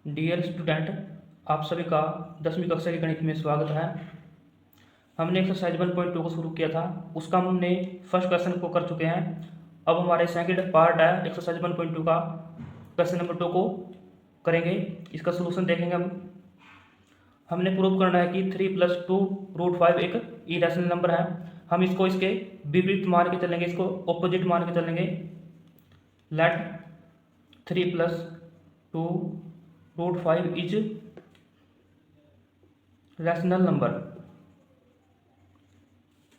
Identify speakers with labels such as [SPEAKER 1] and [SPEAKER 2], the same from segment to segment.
[SPEAKER 1] Dear student, आप सभी का 10वीं कक्षा के गणित में स्वागत है। हमने एक्सरसाइज 1.2 को शुरू किया था, उसका हमने फर्स्ट क्वेश्चन को कर चुके हैं। अब हमारे सेकंड पार्ट है एक्सरसाइज 1.2 का, क्वेश्चन नंबर 2 को करेंगे। इसका सोल्यूशन देखेंगे हम। हमने प्रूव करना है कि 3 + 2√5 एक इरेशनल नंबर है। हम इसको इसके विपरीत मान के चलेंगे, इसको ऑपोजिट मान के चलेंगे। Let 3 + 2√5 is rational number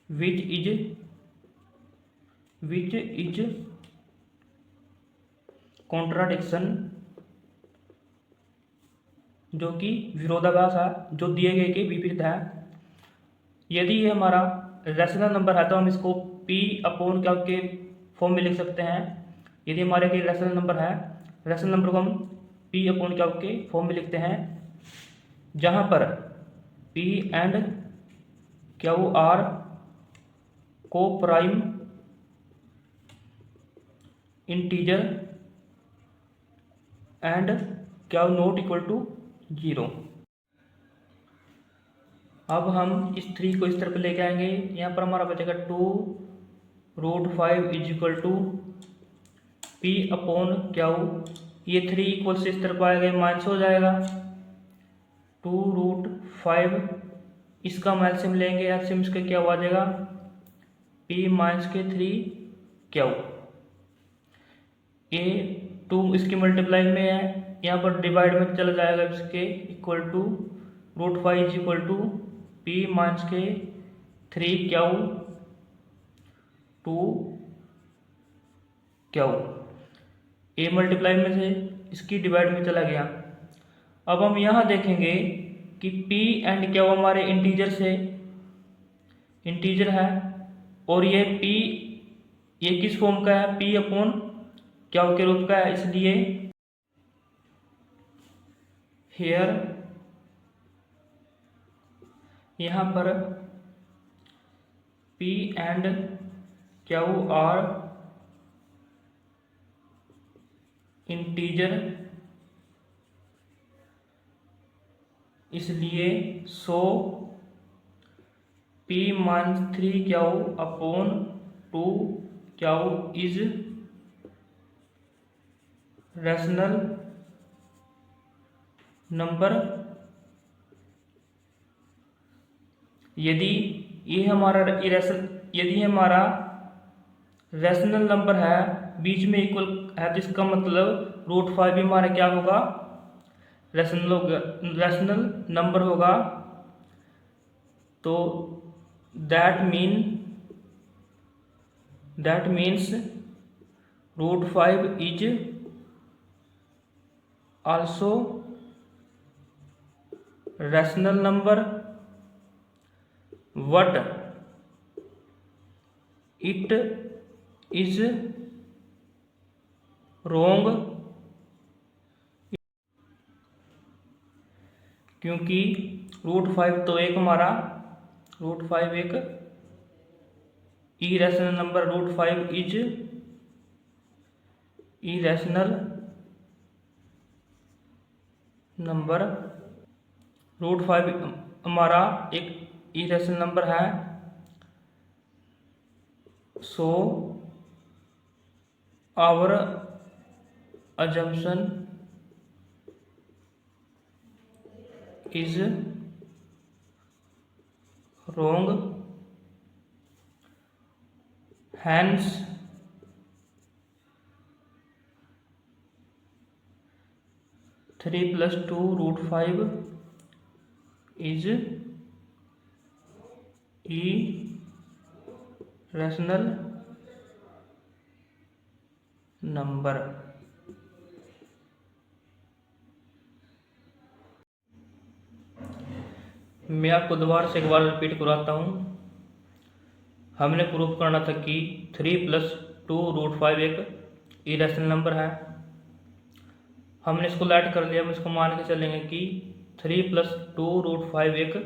[SPEAKER 1] which is contradiction, जो कि विरोधाभास है, जो दिए गए के विपरीत है। यदि ये हमारा रैशनल नंबर है तो हम इसको P/Q के फॉर्म में लिख सकते हैं। यदि हमारे के रैशनल नंबर है, रैशनल नंबर को हम P/Q के फॉर्म में लिखते हैं, जहां पर P एंड Q आर को prime integer and Q not equal to 0। अब हम इस 3 को इस तरफ लेके आएंगे। यहाँ पर हमारा बचेगा 2√5 इज इक्वल टू P/Q। ये 3 इक्वल से इस तरफ आएगा, माइनस हो जाएगा। 2√5 इसका हम एलसीएम लेंगे, एलसीएम इसका क्या आ जाएगा, P - 3Q। ये 2 इसकी मल्टीप्लाई में है, यहाँ पर डिवाइड में चला जाएगा, इसके equal to √5 is equal to P - 3Q 2Q। ए मल्टीप्लाई में से इसकी डिवाइड में चला गया। अब हम यहाँ देखेंगे कि P एंड Q हमारे इंटीजर है, और ये P ये किस फॉर्म का है, P/Q के रूप का है। इसलिए हियर यहाँ पर P and Q are integer, इसलिए so P - 3Q upon 2Q is rational number. यदि ये हमारा रैशनल नंबर है, बीच में इक्वल है, तो इसका मतलब √5 भी हमारा क्या होगा, रैशनल नंबर होगा। तो that means √5 is also rational number, what it is wrong, क्योंकि √5 तो एक irrational number, √5 is irrational number. √5 हमारा एक इरेशनल नंबर है। So our assumption is wrong, hence (3 + 2√5) is irrational number. मैं आपको दोबारा से एक बार रिपीट कराता हूँ। हमने प्रूफ करना था कि 3 + 2√5 एक इरेशनल नंबर है। हमने इसको लेट कर लिया, हम इसको मान के चलेंगे कि 3 + 2√5 एक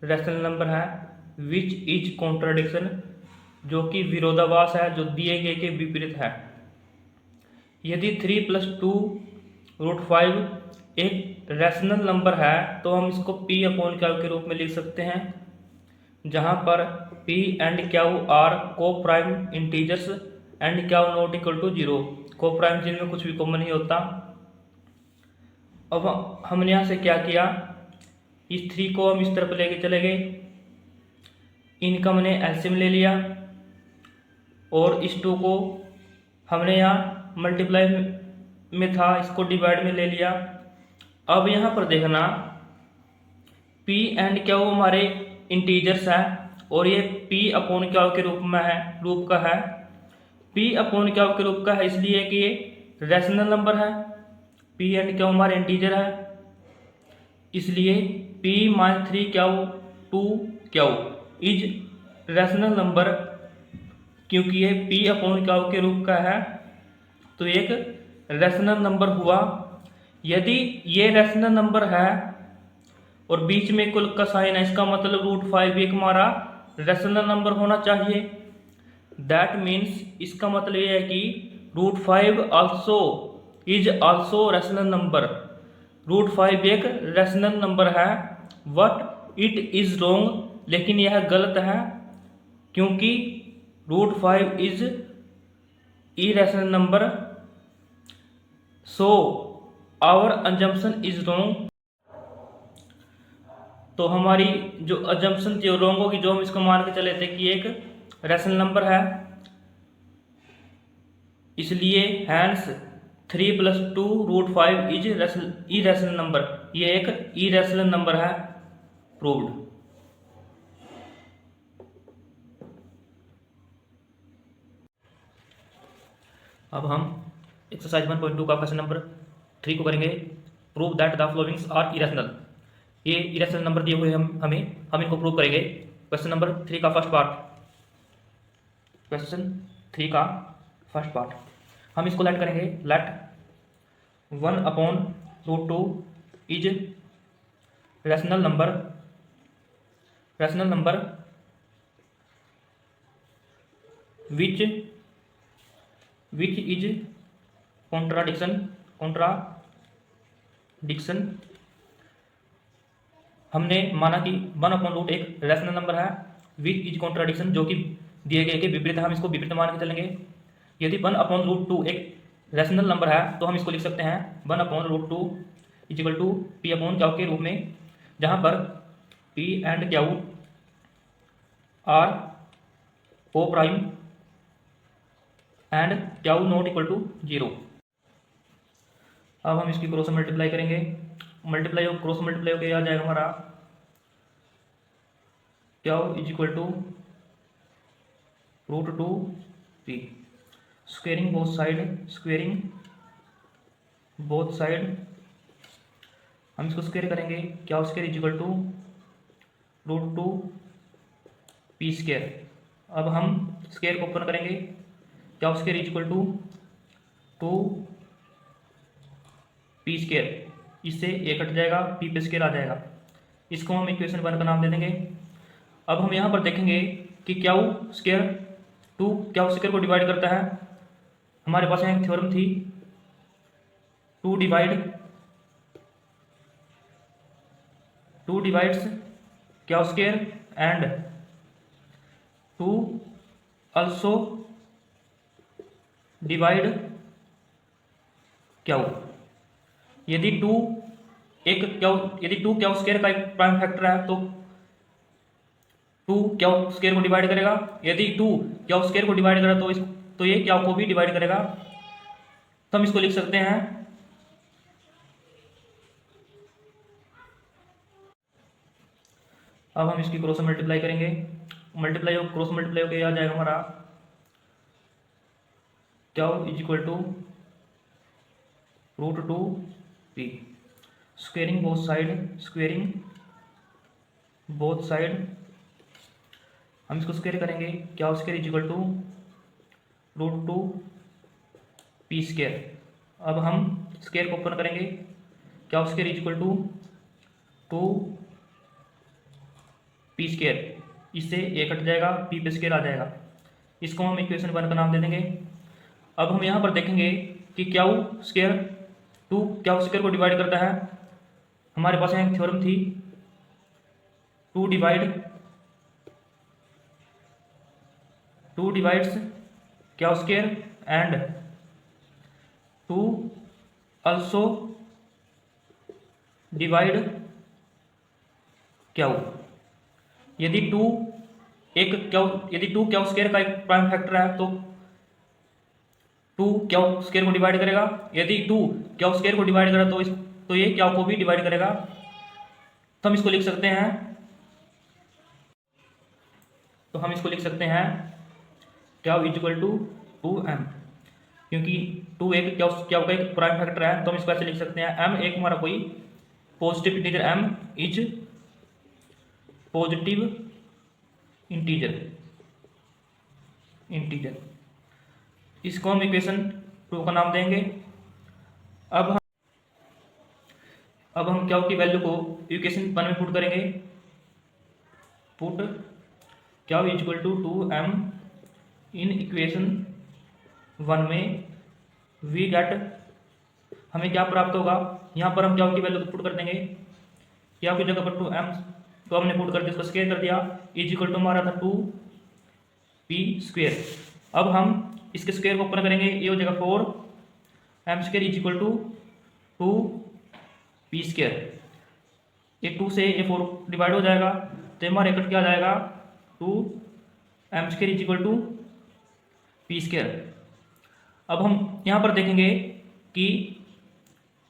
[SPEAKER 1] रैशनल नंबर है, विच इज कॉन्ट्राडिक्शन, जो कि विरोधाभास है, जो दिए गए के विपरीत है। यदि 3 + 2√5 एक रैशनल नंबर है तो हम इसको पी अपॉन क्यू के रूप में लिख सकते हैं, जहाँ पर पी एंड क्यू आर को prime integers and q not equal to zero. Coprime जिनमें कुछ भी कॉमन नहीं होता। अब हमने यहाँ से क्या किया, इस 3 को हम इस तरफ लेके चले गए, इनका हमने एलसीएम ले लिया और इस 2 को हमने यहाँ मल्टीप्लाई में था, इसको डिवाइड में ले लिया। अब यहाँ पर देखना p एंड क्यू हमारे इंटीजर्स है और ये p अपॉन क्यू के रूप का है। p अपॉन क्यू के रूप का है इसलिए कि ये रैशनल नंबर है, p एंड क्यू हमारे इंटीजर है, इसलिए p minus 3 Q 2 Q is rational number. क्योंकि ये p अपॉन क्यू के रूप का है तो एक रैशनल नंबर हुआ। यदि ये रैशनल नंबर है और बीच में कुल का साइन है, इसका मतलब √5 एक हमारा रैशनल नंबर होना चाहिए। दैट मीन्स इसका मतलब ये है कि √5 also is also rational number. √5 एक रैशनल नंबर है, बट इट इज रॉन्ग, लेकिन यह गलत है क्योंकि √5 is irrational number, so our assumption is wrong. तो हमारी जो अजम्पशन थी रॉन्ग होगी, जो हम इसको मान के चले थे कि एक रैशनल नंबर है, इसलिए हैंस 3 + 2 √5 इज इरेशनल नंबर। ये एक इरेशनल नंबर है, प्रूव्ड। अब हम एक्सरसाइज 1.2 का क्वेश्चन नंबर 3 को करेंगे। Prove that the followings are irrational. ये इरेशनल नंबर दिए हुए हम इनको प्रूव करेंगे। क्वेश्चन नंबर 3 का फर्स्ट पार्ट, क्वेश्चन 3 का फर्स्ट पार्ट हम इसको लेट करेंगे। Let 1 upon √2 is rational number which is contradiction. हमने माना कि 1/√1 एक रैशनल नंबर है, विच इज कॉन्ट्राडिक्शन जो कि दिए गए के विपरीत है, हम इसको विपरीत मान के चलेंगे। यदि 1/√2 एक रैशनल नंबर है तो हम इसको लिख सकते हैं 1/√2 is equal to p upon q के रूप में, जहाँ पर p एंड क्यू आर को prime and q not equal to 0। अब हम इसकी क्रॉस मल्टीप्लाई करेंगे। मल्टीप्लाई और क्रॉस मल्टीप्लाई होकर आ जाएगा हमारा q is equal to √2 p। Squaring both side हम इसको स्क्वेयर करेंगे। Q square is equal to √2 p square. अब हम स्क्वेयर को ओपन करेंगे। Q square is equal to 2 p square, इससे एक हट जाएगा, p पे स्क्वेयर आ जाएगा। इसको हम इक्वेशन 1 का नाम दे देंगे। अब हम यहाँ पर देखेंगे कि क्यू स्क्वेयर 2 क्यू स्क्वेयर को डिवाइड करता है। हमारे पास यहाँ एक थ्योरम थी, 2 divides Q square and 2 also divide Q. यदि 2 क्यू स्क्वायर का एक प्राइम फैक्टर है तो 2 क्यू स्क्वायर को डिवाइड करेगा। यदि 2 क्यू स्क्वायर को डिवाइड करेगा तो ये क्यू को भी डिवाइड करेगा। तो हम इसको लिख सकते हैं अब हम इसकी क्रॉस मल्टीप्लाई करेंगे। मल्टीप्लाई और क्रॉस मल्टीप्लाई होकर आ जाएगा हमारा q is equal to √2 p। Squaring both side हम इसको स्क्वेयर करेंगे। Q square is equal to √2 p square. अब हम स्क्वेयर को ओपन करेंगे। Q square is equal to 2 p square, इससे एक हट जाएगा, p पे स्क्वेयर आ जाएगा। इसको हम इक्वेशन 1 का नाम दे देंगे। अब हम यहाँ पर देखेंगे कि क्यू स्क्वेयर 2 क्या स्क्वायर को डिवाइड करता है? हमारे पास यहाँ एक थ्योरम थी, 2 डिवाइड्स क्या स्क्वायर एंड 2 also डिवाइड क्या। यदि 2 क्या स्क्वायर का एक प्राइम फैक्टर है तो 2 क्या स्क्वायर को डिवाइड करेगा। यदि 2 क्या स्क्वायर को डिवाइड करेगा तो ये क्या को भी डिवाइड करेगा। तो हम इसको लिख सकते हैं क्या इज इक्वल टू 2m, क्योंकि 2 एक क्या का एक प्राइम फैक्टर है, तो हम इसको ऐसे लिख सकते हैं m एक हमारा कोई positive integer, m is positive integer. इसको हम इक्वेशन 2 का नाम देंगे। अब हम क्या की वैल्यू को इक्वेशन 1 में पुट करेंगे। Put q is equal to 2m in equation 1 में वी गेट, हमें क्या प्राप्त होगा। यहाँ पर हम क्या की वैल्यू को पुट कर देंगे, क्या की जगह पर 2m तो हमने पुट कर दिया, इसको स्क्वायर कर दिया, इज इक्वल टू हमारा था 2p²। अब हम इसके स्क्वायर को ऊपर करेंगे, ये हो जाएगा 4m² is equal to 2p²। ये 2 से ये 4 डिवाइड हो जाएगा, तो हमारे कट क्या आ जाएगा 2m² is equal to p²। अब हम यहाँ पर देखेंगे कि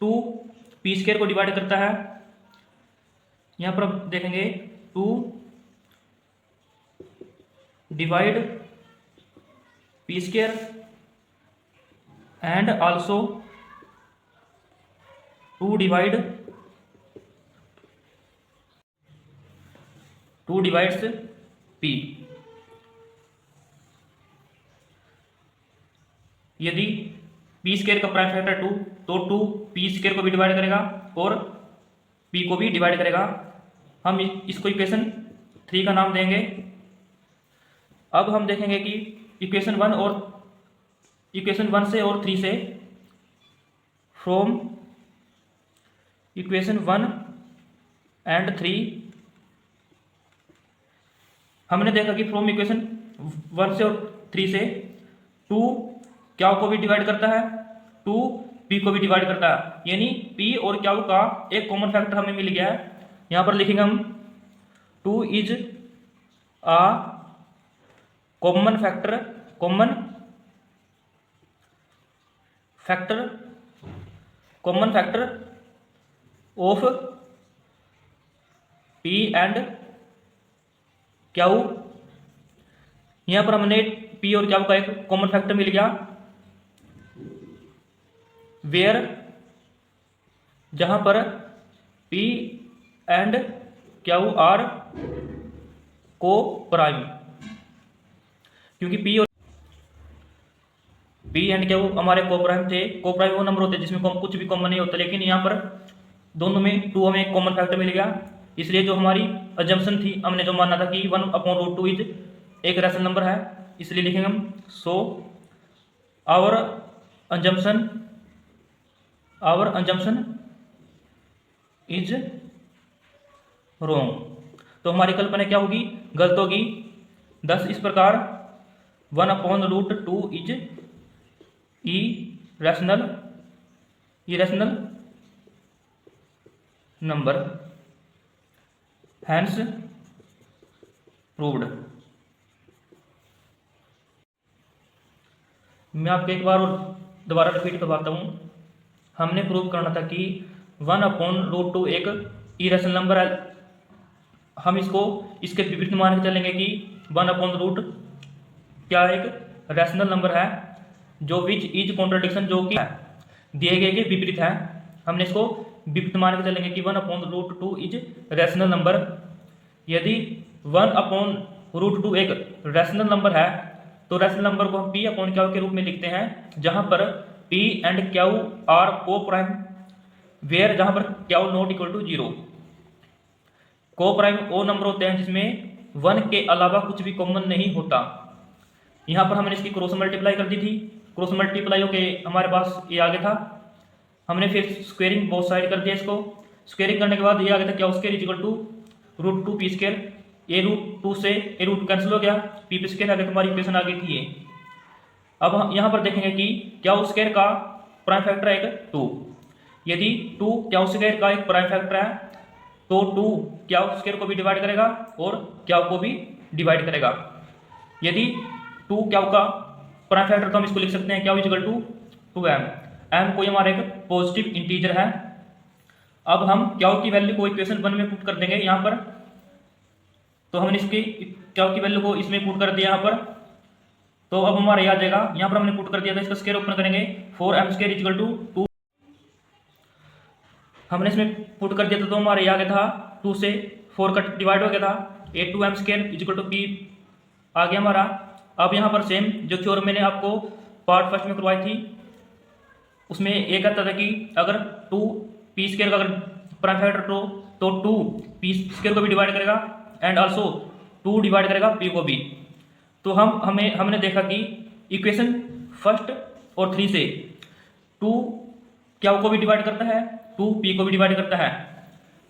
[SPEAKER 1] 2p² को डिवाइड करता है। यहाँ पर आप देखेंगे 2 divide p² and also 2 divides p। यदि p² का प्राइम फैक्टर 2 तो 2 p² को भी डिवाइड करेगा और p को भी डिवाइड करेगा। हम इसको इक्वेशन 3 का नाम देंगे। अब हम देखेंगे कि इक्वेशन 1 से और 3 से, फ्रॉम इक्वेशन 1 एंड 3 हमने देखा कि फ्रॉम इक्वेशन 1 से और 3 से 2 क्या को भी डिवाइड करता है, 2 p को भी डिवाइड करता है, यानी p और क्या का एक कॉमन फैक्टर हमें मिल गया है। यहाँ पर लिखेंगे हम 2 is a common factor of p and Q. यहाँ पर हमने p और क्यू का एक कॉमन फैक्टर मिल गया, वेयर जहां पर p एंड क्यू आर को प्राइम, क्योंकि p एंड क्यू हमारे को प्राइम थे। को प्राइम वो नंबर होते हैं जिसमें कुछ भी कॉमन नहीं होता, लेकिन यहाँ पर दोनों में 2 हमें एक कॉमन फैक्टर मिल गया। इसलिए जो हमारी अजम्पशन थी, हमने जो माना था कि 1/√2 इज एक रैशनल नंबर है, इसलिए लिखेंगे हम सो आवर अंजम्पशन इज रॉन्ग। तो हमारी कल्पना क्या होगी, गलत होगी। दस इस प्रकार 1/√2 is irrational number, hence proved. मैं आपको एक बार और दोबारा रिपीट करवाता हूँ। हमने प्रूव करना था कि 1/√2 एक इरेशनल नंबर है। हम इसके विपरीत मान के चलेंगे कि 1/√2 क्या एक रैशनल नंबर है, जो विच इज कॉन्ट्रडिक्शन, जो कि दिए गए के विपरीत है। हमने इसको विपरीत मान के चलेंगे कि 1/√2 इज रैशनल नंबर। यदि 1/√2 एक रैशनल नंबर है तो रैशनल नंबर को हम p/q के रूप में लिखते हैं, जहां पर p एंड q आर को प्राइम, वेयर जहां पर q नॉट इक्वल टू 0। को प्राइम वो नंबर होते हैं जिसमें 1 के अलावा कुछ भी कॉमन नहीं होता। यहाँ पर हमने इसकी क्रॉस मल्टीप्लाई कर दी थी, क्रॉस मल्टीप्लाई होके हमारे पास ये आ गया था हमने फिर स्क्वेयरिंग बोथ साइड कर दिया इसको। स्क्वेयरिंग करने के बाद ये आ गया था q square is equal to root two p square. A root two से ए रूट कैंसिल हो गया, पी पी स्क्वेयर आ गया, तुम्हारी इक्वेशन आ गई थी ये। अब हम यहाँ पर देखेंगे कि क्या स्क्वेयर का प्राइम फैक्टर है एक 2। यदि 2 क्या स्क्वेयर का एक प्राइम फैक्टर है तो 2 क्या स्क्वेयर को भी डिवाइड करेगा और क्या को भी डिवाइड करेगा। यदि 2 क्या का प्राइम फैक्टर तो हम इसको लिख सकते हैं क्या इक्वल टू 2m। m कोई हमारा एक पॉजिटिव इंटीजर है। अब हम क्या की वैल्यू को इक्वेशन 1 में पुट कर देंगे यहाँ पर। तो हमने इसकी क्या की वैल्यू को इसमें पुट कर दिया यहाँ पर, तो अब हमारा याद जाएगा यहाँ पर हमने पुट कर दिया था, इसका स्क्वायर ओपन करेंगे 4m स्क्वायर इक्वल टू 2। हमने इसमें पुट कर दिया था तो हमारे यहाँ गया था 2 से 4 कट डिवाइड हो गया था, a 2m square equal to P आ गया हमारा। अब यहाँ पर सेम जो थ्योरम मैंने आपको पार्ट फर्स्ट में करवाई थी उसमें ये कहता था कि अगर 2 पी स्क्वायर का अगर प्राइम फैक्टर तो 2 पी स्क्वायर को भी डिवाइड करेगा एंड ऑल्सो 2 डिवाइड करेगा पी को भी। तो हमने देखा कि इक्वेशन फर्स्ट और 3 से 2 क्या को भी डिवाइड करता है, 2 पी को भी डिवाइड करता है।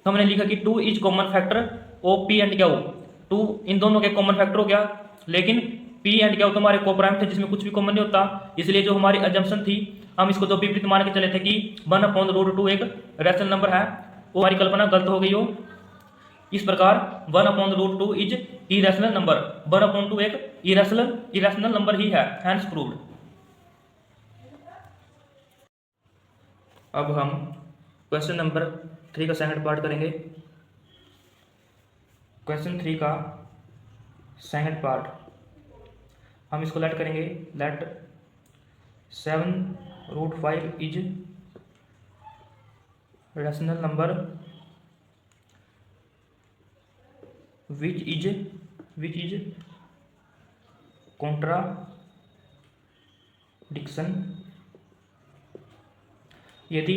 [SPEAKER 1] तो हमने लिखा कि 2 is common factor of P and Q. 2 इन दोनों के कॉमन फैक्टर हो गया, लेकिन पी एंड क्यू तो हमारे कोप्राइम थे जिसमें कुछ भी कॉमन नहीं होता, इसलिए जो हमारी अजम्पशन थी हम इसको तो विपरीत मान के चले थे कि 1/√2 एक रैशनल नंबर है, वो हमारी कल्पना गलत हो गई हो। इस प्रकार 1/√2 इज इरेशनल नंबर, 1/2 एक इरेशनल नंबर ही है, हैंस प्रूव्ड। अब हम क्वेश्चन नंबर 3 का सेकंड पार्ट करेंगे। क्वेश्चन 3 का सेकंड पार्ट हम इसको लेट करेंगे, let 7√5 is rational number which is contradiction. यदि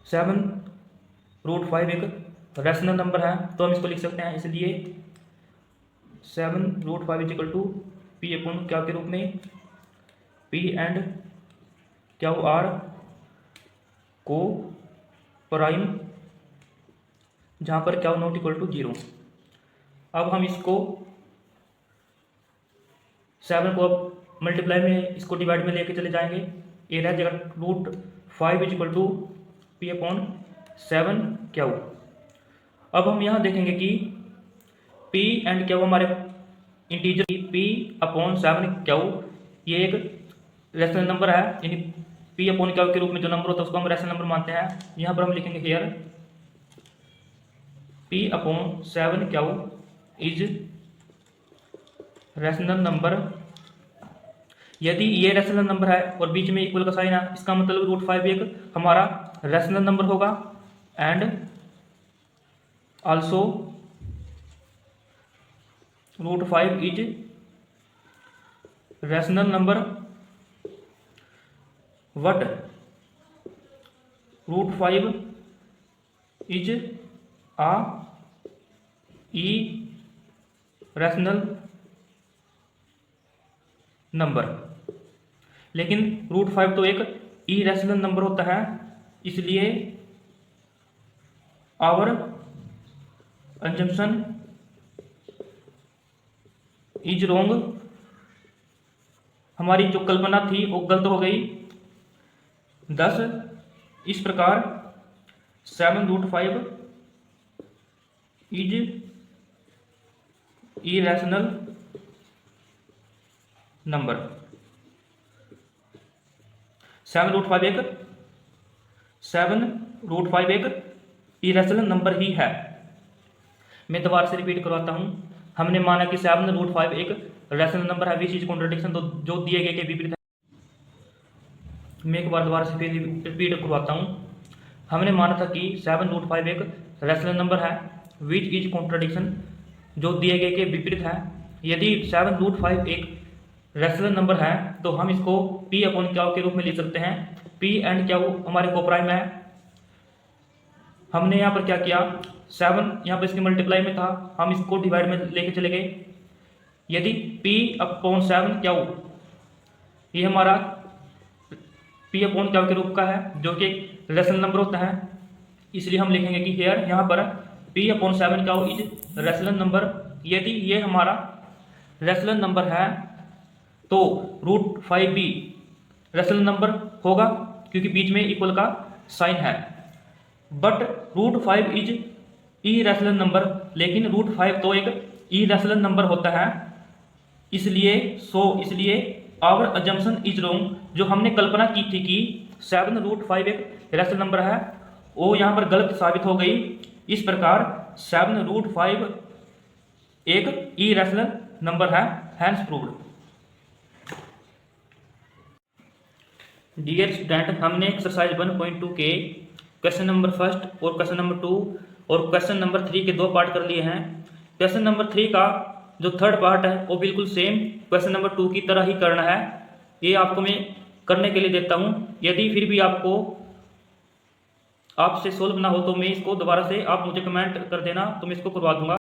[SPEAKER 1] 7√5 एक रैशनल नंबर है तो हम इसको लिख सकते हैं, इसलिए 7√5 is equal to p upon q के रूप में, पी एंड क्या आर को प्राइम जहाँ पर क्या नॉट इक्वल टू 0। अब हम इसको 7 को अब मल्टीप्लाई में इसको डिवाइड में लेके चले जाएंगे, ये रह जाएगा √5 is equal to p upon 7 q. अब हम यहाँ देखेंगे कि पी एंड क्या हमारे इंटीजर पी अपॉन 7 क्या ये एक रैशनल नंबर है, यानी पी अपॉन क्या के रूप में जो नंबर होता है उसको हम रैशनल नंबर मानते हैं। यहाँ पर हम लिखेंगे हियर पी अपॉन 7 क्या इज रैशनल नंबर। यदि ये रैशनल नंबर है और बीच में इक्वल का साइन है, इसका मतलब √5 एक हमारा रैशनल नंबर होगा and also √5 is rational number what √5 is irrational number. लेकिन √5 तो एक ई रैशनल नंबर होता है, इसलिए आवर assumption इज रोंग, हमारी जो कल्पना थी वो गलत हो गई। 10 इस प्रकार 7√5 इज इरेशनल नंबर। 7√5 एक इरेशनल नंबर ही है। मैं दोबारा से रिपीट करवाता हूं, हमने माना कि 7√5 एक रैशनल नंबर है, विच इज कॉन्ट्रडिक्शन तो जो दिए गए के विपरीत है। मैं एक बार दोबारा से फिर रिपीट करवाता हूं, हमने माना था कि 7√5 एक रैशनल नंबर है, विच इज कॉन्ट्रडिक्शन जो दिए गए के विपरीत है। यदि 7√5 एक रैशनल नंबर है तो हम इसको p अपॉन क्यू के रूप में लिख सकते हैं। p एंड क्यू हमारे कोप्राइम है। हमने यहाँ पर क्या किया, 7 यहाँ पर इसकी मल्टीप्लाई में था, हम इसको डिवाइड में लेके चले गए। यदि p अपॉन 7 क्या ये हमारा पी अपॉन क्या के रूप का है, जो कि एक रेशनल नंबर होता है, इसलिए हम लिखेंगे कि हेयर यहाँ पर पी अपॉन 7 क्या इज रेशनल नंबर। यदि ये हमारा रेशनल नंबर है तो √5 भी रेशनल नंबर होगा, क्योंकि बीच में इक्वल का साइन है। But √5 is E rational number, लेकिन √5 तो एक ई रैशनल नंबर होता है, इसलिए आवर अजम्पशन इज रॉन्ग। जो हमने कल्पना की थी कि 7√5 एक रैशनल नंबर है, वो यहाँ पर गलत साबित हो गई। इस प्रकार 7√5 एक ई रैशनल नंबर है, हैंस प्रूव्ड। डियर स्टूडेंट, हमने एक्सरसाइज 1.2 के क्वेश्चन नंबर 1 और क्वेश्चन नंबर 2 और क्वेश्चन नंबर 3 के 2 पार्ट कर लिए हैं। क्वेश्चन नंबर 3 का जो थर्ड पार्ट है वो बिल्कुल सेम क्वेश्चन नंबर 2 की तरह ही करना है। ये आपको मैं करने के लिए देता हूँ। यदि फिर भी आपसे सोल्व ना हो तो मैं इसको दोबारा से, आप मुझे कमेंट कर देना तो मैं इसको करवा दूंगा।